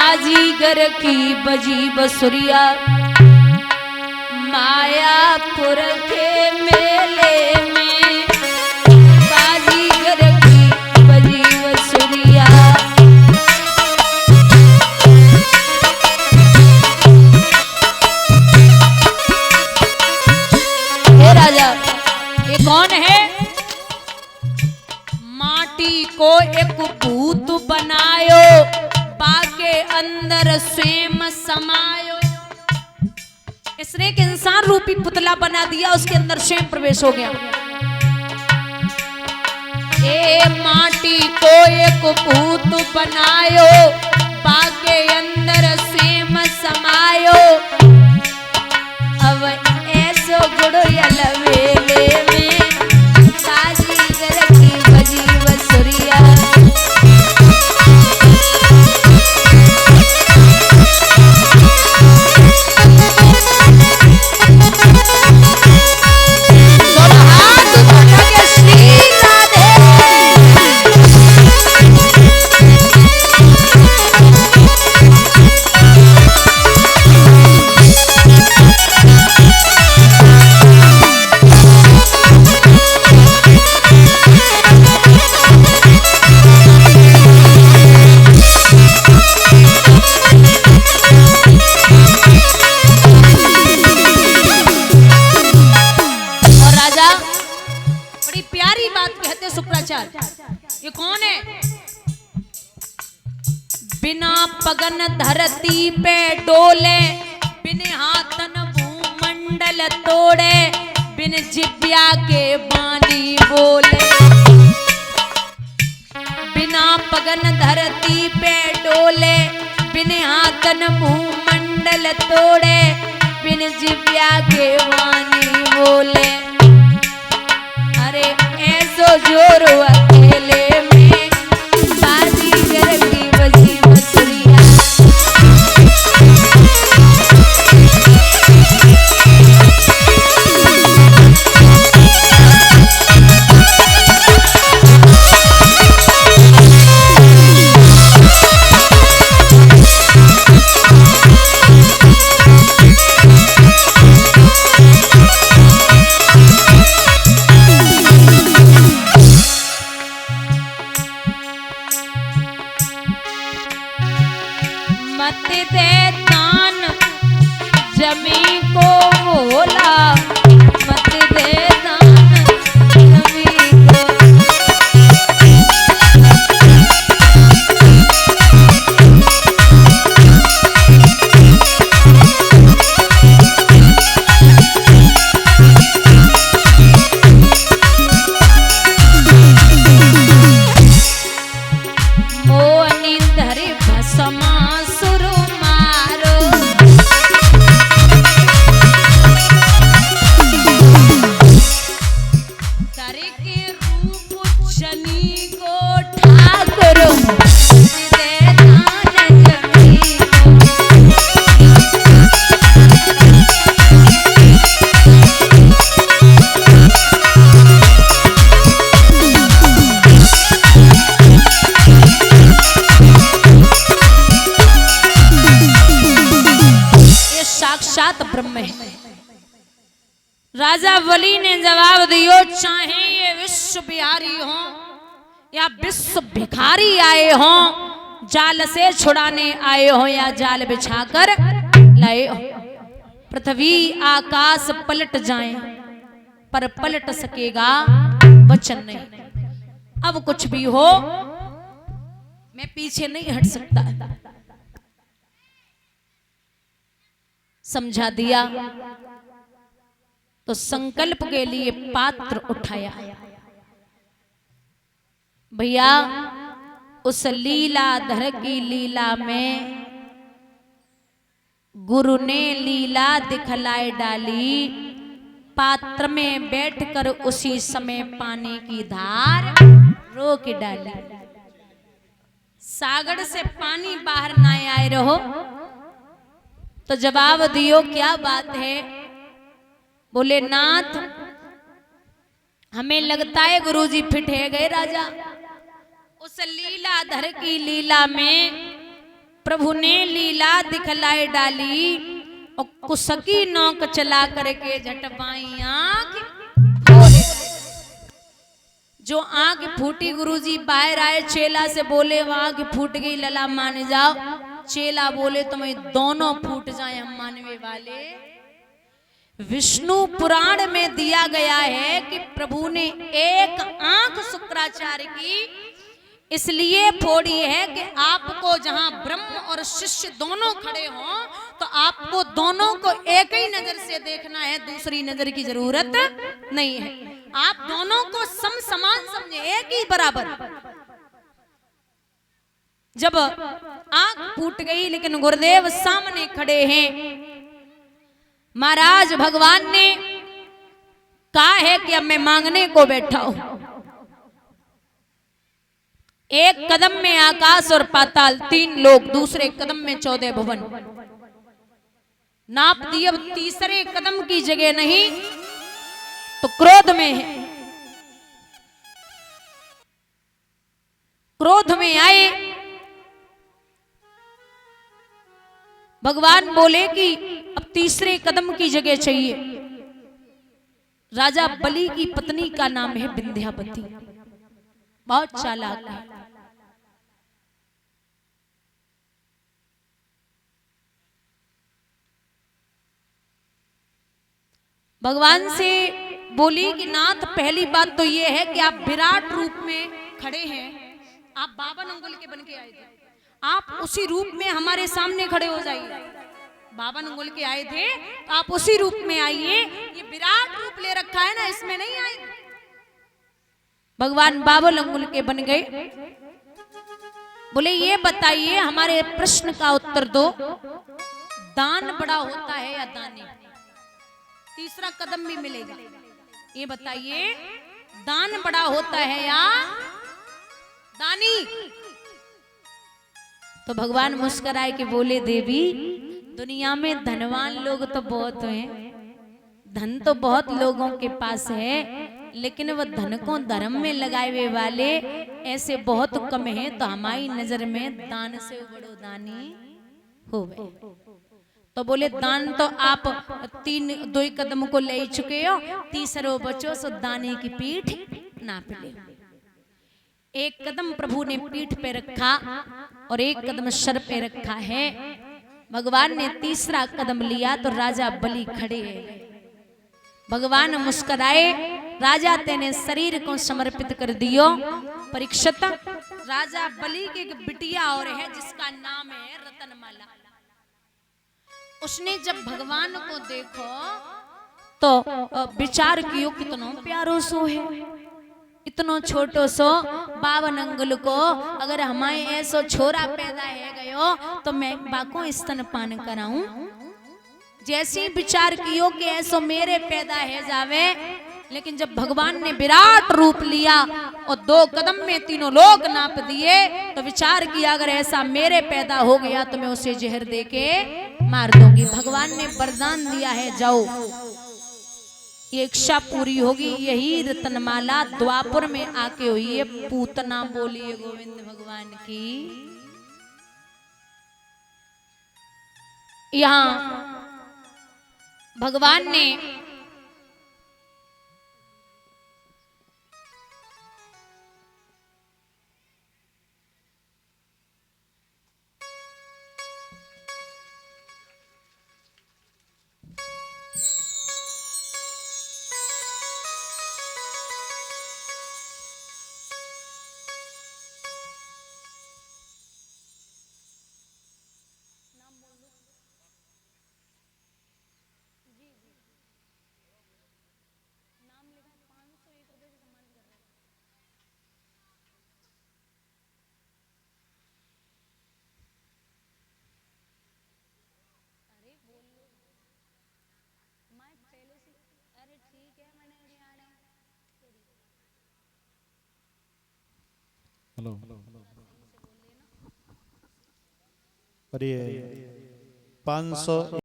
बाजीगर की बजी बसुरिया मायापुर के मेले में, बाजीगर की बजी बसुरिया। हे राजा, ये कौन है? माटी को एक भूत बनायो, बाके अंदर स्वयं समायो। इसने एक इंसान रूपी पुतला बना दिया, उसके अंदर स्वयं प्रवेश हो गया। ए माटी को एक भूत बनायो, बाके अंदर स्वयं समायो। अब ऐसो गुड़िया लवेले में, बाजीगर की बजी बसुरिया। ये कौन है? बिना पगन धरती पे डोले, बिन हाथन भूमंडल तोड़े, बिन जिब्या के बानी बोले। बिना पगन धरती पे डोले, बिन हाथन भूमंडल तोड़े, बिन जिब्या के बानी बोले। अरे ऐसो जोरो अकेले में, बाजीगर की बजी बसुरिया। मत दे दान जमी को बोला, मत दे दान जमी को। मोनी धरे भस्मा ब्रह्म है। राजा बलि ने जवाब दियो, चाहे ये विश्व बिहारी हो या विश्व भिखारी आए हो, जाल से छुड़ाने आए हो या जाल बिछाकर लाए हो, पृथ्वी आकाश पलट जाए पर पलट सकेगा वचन नहीं। अब कुछ भी हो, मैं पीछे नहीं हट सकता। समझा दिया तो संकल्प के लिए पात्र उठाया। भैया उस लीलाधर की लीला में गुरु ने लीला दिखलाई डाली। पात्र में बैठकर उसी समय पानी की धार रोक डाली। सागर से पानी बाहर ना आए रहो तो जवाब दियो, क्या बात है? बोले नाथ, हमें लगता है गुरुजी फिट है गए। राजा उस लीलाधर की लीला में प्रभु ने लीला दिखलाए डाली और कुसकी नौक चला करके झटपाई आंख। जो आंख फूटी गुरुजी बाहर आए, चेला से बोले वह आंख फूट गई, लला मान जाओ। चेला बोले तुम्हें दोनों फूट जाए हम मानवे वाले। विष्णु पुराण में दिया गया है कि प्रभु ने एक आंख शुक्राचार्य की इसलिए फोड़ी है कि आपको जहां ब्रह्म और शिष्य दोनों खड़े हों तो आपको दोनों को एक ही नजर से देखना है, दूसरी नजर की जरूरत नहीं है। आप दोनों को सम समान समझे, एक ही बराबर। जब आंख फूट गई लेकिन गुरुदेव सामने खड़े हैं, महाराज भगवान ने कहा है कि अब मैं मांगने को बैठा हूं। एक कदम में आकाश और पाताल 3 लोग, दूसरे कदम में 14 भुवन। नाप दी अब तीसरे कदम की जगह नहीं तो क्रोध में है। क्रोध में आए, भगवान बोले कि अब तीसरे कदम की जगह चाहिए। राजा बलि की पत्नी का नाम है विंध्यावती, बहुत चालाक है। भगवान से बोली कि नाथ पहली बात तो ये है कि आप विराट रूप में खड़े हैं, आप 52 अंगुल के बन के आए थे, आप उसी रूप में हमारे सामने खड़े हो जाइए। 52 अंगुल के आए थे तो आप उसी रूप में आइए, ये विराट रूप ले रखा है ना, इसमें नहीं आए। भगवान 52 अंगुल के बन गए। बोले ये बताइए, हमारे प्रश्न का उत्तर दो, दान बड़ा होता है या दानी? तीसरा कदम भी मिलेगा। ये बताइए, दान बड़ा होता है या दानी? तो भगवान मुस्कुराए के बोले देवी, दुनिया में धनवान लोग तो बहुत हैं, धन तो बहुत लोगों के पास है, लेकिन वह धन को धर्म में लगाए हुए वाले ऐसे बहुत कम हैं। तो हमारी नजर में दान से बड़ो दानी हो गए। तो बोले दान तो आप 2 कदम को ले चुके हो, तीसरो बचो सो दाने की पीठ नाप ले। एक कदम प्रभु ने पीठ पे रखा और एक कदम सर पे रखा है। भगवान ने तीसरा कदम लिया तो राजा बलि खड़े हैं। भगवान मुस्कुराए, राजा तेने शरीर को समर्पित कर दियो। परीक्षित, राजा बलि की एक बिटिया और है जिसका नाम है रतनमाला। उसने जब भगवान को देखो तो विचार कियो कितनो प्यारो सो है, इतनो छोटो सो 52 अंगुल को अगर हमारे ऐसो छोरा पैदा है गयो तो मैं बाको स्तनपान कराऊं। जैसे विचार कियो कि ऐसो मेरे पैदा है जावे, लेकिन जब भगवान ने विराट रूप लिया और 2 कदम में 3 लोग नाप दिए तो विचार किया अगर ऐसा मेरे पैदा हो गया तो मैं उसे जहर देके मार दूंगी। भगवान ने वरदान दिया है, जाओ ये इच्छा पूरी होगी। यही रतनमाला द्वापर में आके हुई है। पूतना बोलिए गोविंद भगवान की। यहां भगवान ने हेलो, अरे 500